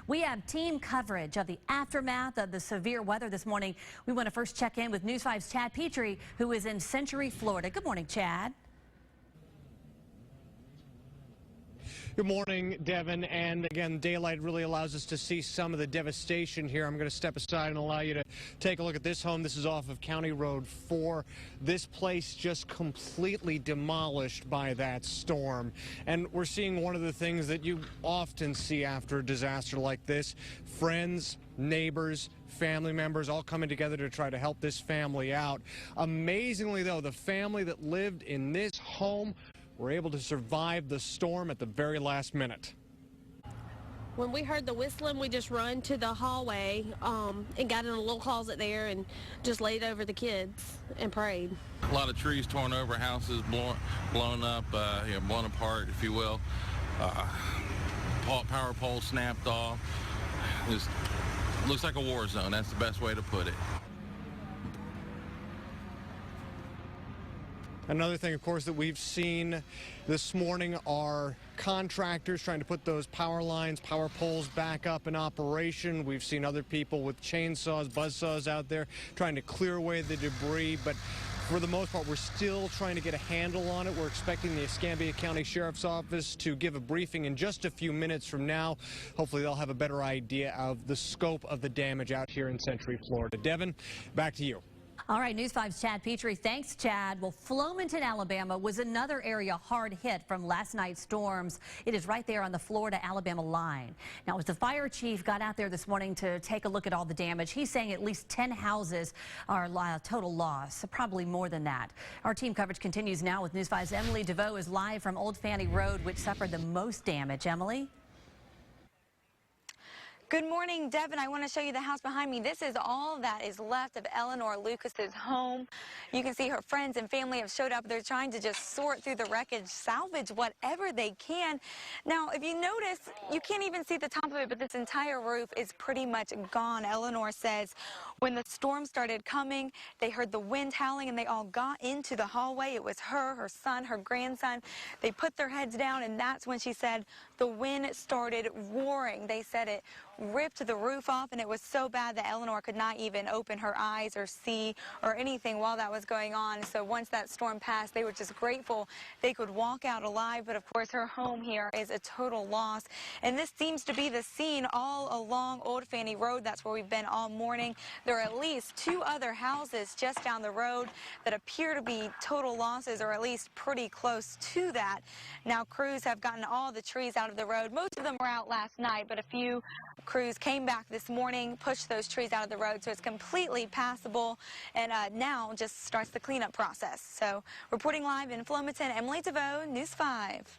We have team coverage of the aftermath of the severe weather this morning. We want to first check in with News 5's Chad Petrie, who is in Century, Florida. Good morning, Chad. Good morning, Devin. And again, daylight really allows us to see some of the devastation here. I'm going to step aside and allow you to take a look at this home. This is off of County Road 4. This place just completely demolished by that storm. And we're seeing one of the things that you often see after a disaster like this. Friends, neighbors, family members all coming together to try to help this family out. Amazingly, though, the family that lived in this home were able to survive the storm at the very last minute. When we heard the whistling, we just run to the hallway and got in a little closet there and just laid over the kids and prayed. A lot of trees torn over, houses blown up, blown apart, if you will. Power pole snapped off. It looks like a war zone. That's the best way to put it. Another thing, of course, that we've seen this morning are contractors trying to put those power lines, power poles back up in operation. We've seen other people with chainsaws, buzzsaws out there trying to clear away the debris. But for the most part, we're still trying to get a handle on it. We're expecting the Escambia County Sheriff's Office to give a briefing in just a few minutes from now. Hopefully they'll have a better idea of the scope of the damage out here in Century, Florida. Devin, back to you. All right, News 5's Chad Petrie. Thanks, Chad. Well, Flomaton, Alabama was another area hard hit from last night's storms. It is right there on the Florida-Alabama line. Now, as the fire chief got out there this morning to take a look at all the damage, he's saying at least 10 houses are total loss, probably more than that. Our team coverage continues now with News 5's Emily DeVoe is live from Old Fanny Road, which suffered the most damage. Emily? Good morning, Devin. I want to show you the house behind me. This is all that is left of Eleanor Lucas's home. You can see her friends and family have showed up. They're trying to just sort through the wreckage, salvage whatever they can. Now, if you notice, you can't even see the top of it, but this entire roof is pretty much gone. Eleanor says when the storm started coming, they heard the wind howling and they all got into the hallway. It was her, her son, her grandson. They put their heads down, and that's when she said the wind started roaring. They said it ripped the roof off, and it was so bad that Eleanor could not even open her eyes or see or anything while that was going on. So once that storm passed, they were just grateful they could walk out alive. But of course, her home here is a total loss. And this seems to be the scene all along Old Fanny Road. That's where we've been all morning. There are at least 2 other houses just down the road that appear to be total losses, or at least pretty close to that. Now, crews have gotten all the trees out of the road. Most of them were out last night, but a few crews came back this morning, pushed those trees out of the road, so it's completely passable, and now just starts the cleanup process. So reporting live in Flomaton, Emily DeVoe, News 5.